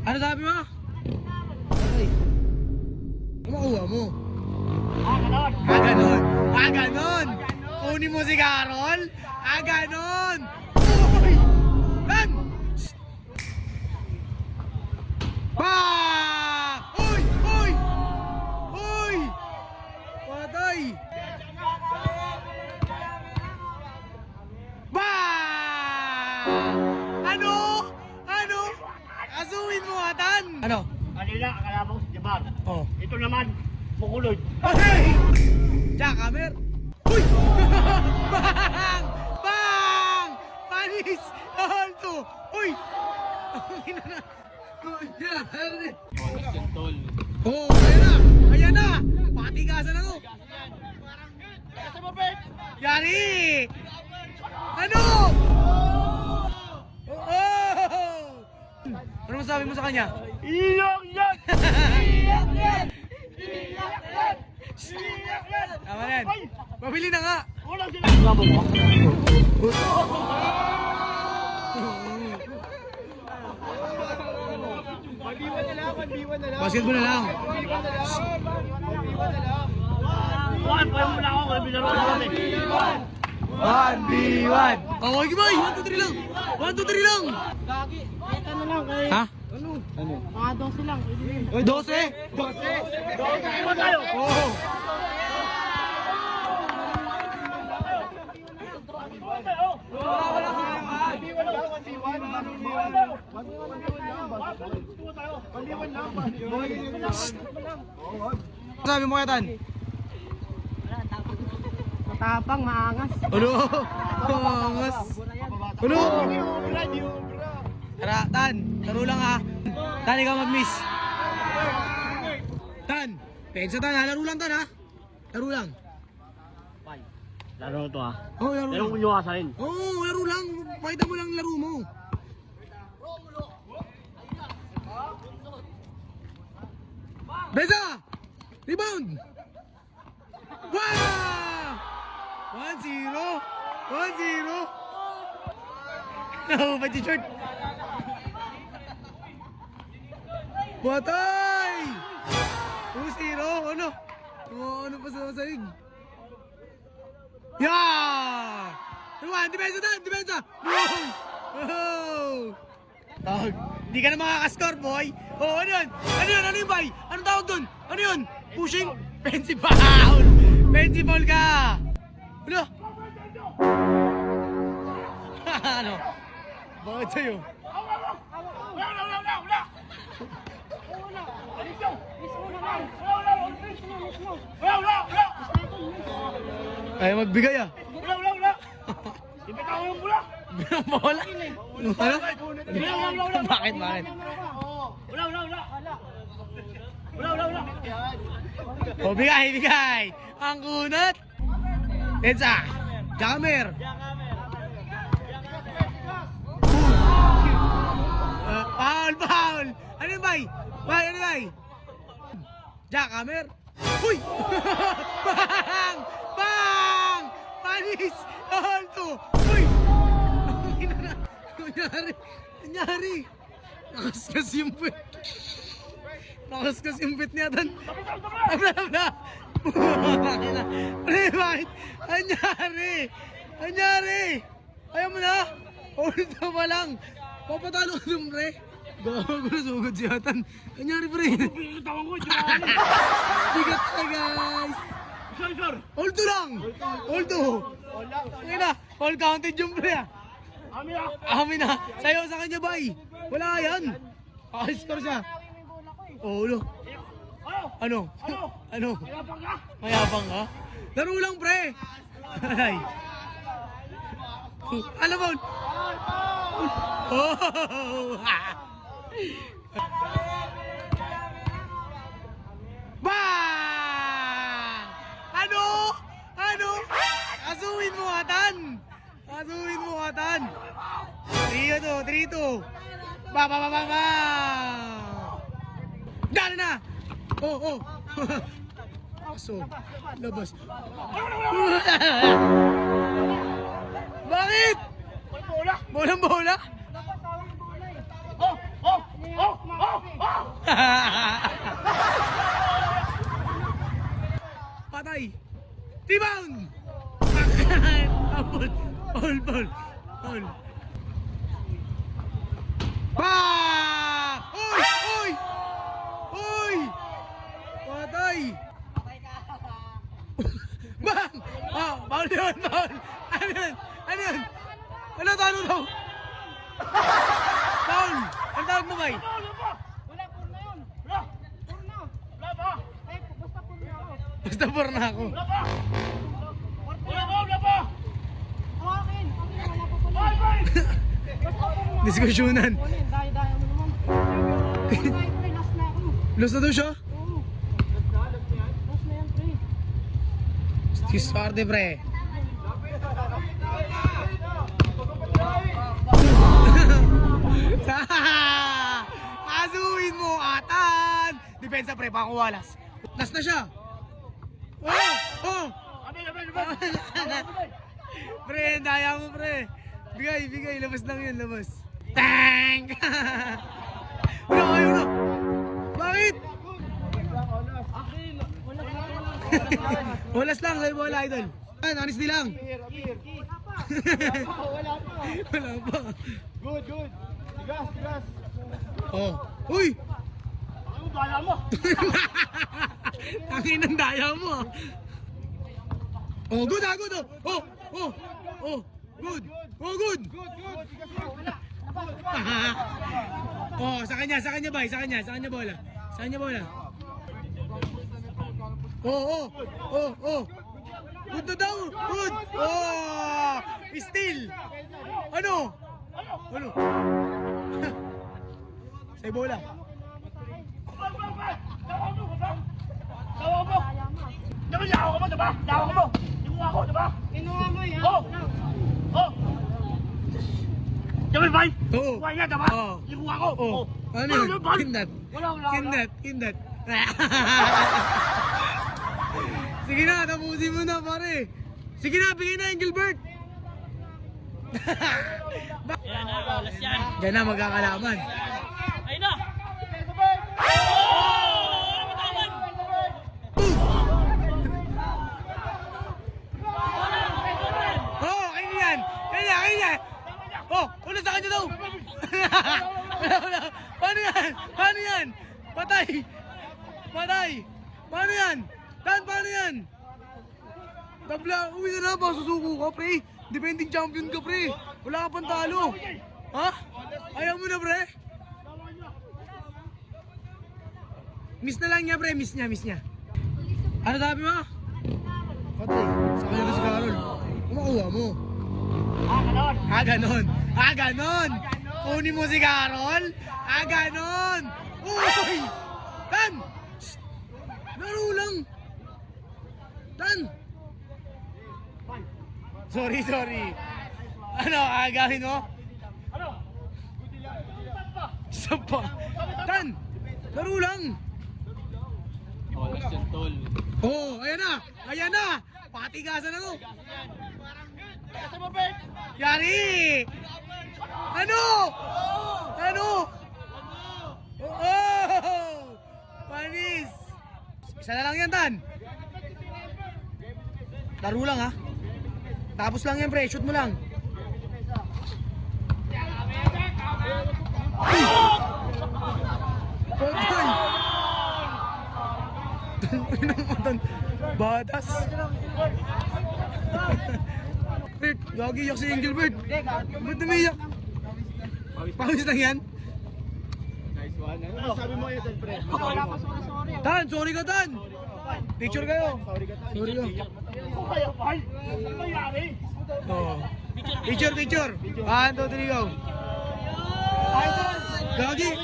Ano sabi mo? Okay. Makuha mo. Ganon. Ganon. Ganon. Kunin mo si Carol. Ganon. Uy! Lan! Ba! Uy! Uy! Uy! Patay! Ba! Ano? Ano? Asuhin mo atan! Ano? Kanila, akala mo si Jabar. Oh. Ito naman, Mukulod. Hey! Jackhammer! Uy! Bang! Bang! Panis! Alto! Uy! Ang ina na! Oh, ayan na! Ayan na! Patigasan ako! Yari! Ano? Oh! Ano masabi mo sa kanya? Iyok yan! Iyak yan! Iyak yan! Iyak yan! Tama na yan. Mabili na nga! Wala sila. Labo mo? Basketball na lang. Buwan, pwede mo na ako. Kaya binaro na kami. 1v1! Oh, okay ba? 1, 2, 3 lang! 1, 2, 3 lang! Gagi, kahit ano lang kay... Ha? Ano? Mga 12 lang. 12? 12 mo tayo. Oo! Sabi mo kaya Tan? Matapang, maangas. Ano? Angas! Ano? Tara, Tan! Laro lang ha! Tan, ikaw mag-miss! Tan! Pensa Tan ha! Laro lang Tan ha! Laro lang! Laro to ha. Oo, laro Laro lang! mo nyo kasahin. Oo, laro lang! Pakita mo lang laro mo! Beza! Rebound! Wow! 1-0! 1-0! Nahubad si short! Batay! 2-0! Ano? Ano pa sa masalig? Yeah! Naman! Depensa na! Depensa! Boom! Oh! Tawag! Hindi ka na makakascore, boy! Oh, ano yun? Ano yun? Ano yun, boy? Anong tawag dun? Ano yun? Pushing? Fancy foul! Fancy foul ka! Ano? Ano? Bakit sa'yo? Ay, magbigay ah! Ibig ako yung bulak. Binang bola? Ano? Bakit? Bakit? Wala. O, bigay, bigay! Ang kunat! Edsa! Jackhammer! Foul! Foul! Ano yun, bay? Bay, ano bay? Jackhammer! Uy! Bang! Bang! Panis! Alto! Uy! Nangyari! Nangyari! Nakaskas yung pit! Nakaskas yung pit niya tan! Abla! Pre, bakit? Nangyari! Nangyari! Ayaw mo na! Ulit na pa lang! Papatalo ka dun, pre! Gawa ko na sugod si Atan! Nangyari, pre! Tawang ko, Bigat ka, guys! sir. Hold lang! Hold okay na! All counted yung pre, ah! Amin na! Sayo sa kanya, bay! Wala yan! Score siya! Oh, ulo! Ano? Ano? Mayabang ka? Mayabang ka? Laro lang, pre! Ay! Alam mo! Oh! Bang! Ano? Ano? Asuhin mo, Atan! Asuhin mo, Atan! 3-2! Ba! Dali na! Oh! Aso, labas. Bakit? Bola. Bola? Oh! yun, Paul? Ano yun? Ano yun? Ano daw? Paul, ang tawag mo ba? Wala, puro na yun. Wala! Puro na. Wala ba? Ay, basta puro na ako. Basta por na ako. Wala ba? Wala ba? Wala ba? Ang akin, wala pa pala. Bye, bye! Basta puro na ako. Diskusyonan. Puro na yun, daya mo naman. Daya pre, last na ako. Los na daw siya? Oo. Last na yan, pre. Swerte, pre. Kasuhin mo, atan! Depensa, pre, pakuwalas. Last na siya. Oh! Oh! Pre, daya mo, pre. Bigay. Labas lang yun, labas. Tang! Wala kayo na. Bakit? Walas lang, sabi mo wala, idol. Honestly lang. Wala pa. Wala pa. Good. Tigas. Oh. Uy! Ano dala mo? Tangin ng daya mo ah. Oh, good. Good. Good. Oh, sa kanya bay, sa kanya bola. Oh. Good na daw. Good. Oh, steal. Ano? Say bola. Tawa mo! Diba yawa ka mo, diba? Yawa ka mo! Ibuha ko, diba? Kinuha mo yan. Oh! Oh! Diba, bay? Oo. Buhay nga, diba? Oo. Ibuha ko! Oh. Ano yun? bay? Kindat. Wala. Kindat. Sige na, tapusin mo na, pare. Sige na, bigay na yung Gilbert. Yan na, oras yan. Diyan na magkakalaman. Ayun na! Oh! Ano matawan? Oh, kanya yan. Oh, ulo sa kanya daw. Wala. Paano yan? Patay. Paano yan? Paano yan? Tabla, uwi ka na ba? Susuko ka, pre. Defending champion ka, pre. Wala ka pang talo. Ha? Ayaw mo na, pre? Miss na lang niya, pre. Miss niya. Ano sabi mo? Patay. Sa kanya na si Carol. Kumakuha mo. Ganon. Kunin mo si Carol. Ganon. Uy! Dan! Shh! Laro lang. Dan! Sorry. Ano, agawin mo? Isa pa. Dan! Laro lang. Oh, ayan na. Patigasan na to. Yari! Ano? Oh! Panis! Isa na lang yan, Dan. Laro lang, ha? Tapos lang yan, pre. Shoot mo lang. Patay! Batas! Bert, gagi iyak si Angel, Bert. Ba't umiyak? Pawis lang yan? Ano sabi mo yun, pre? Wala pa sorry. Dan, sorry ka, Dan. Picture kayo. Sorry ka. Ano kaya, bay? Ano nangyari? Oh. Picture. 1, 2, 3, go. Gagi.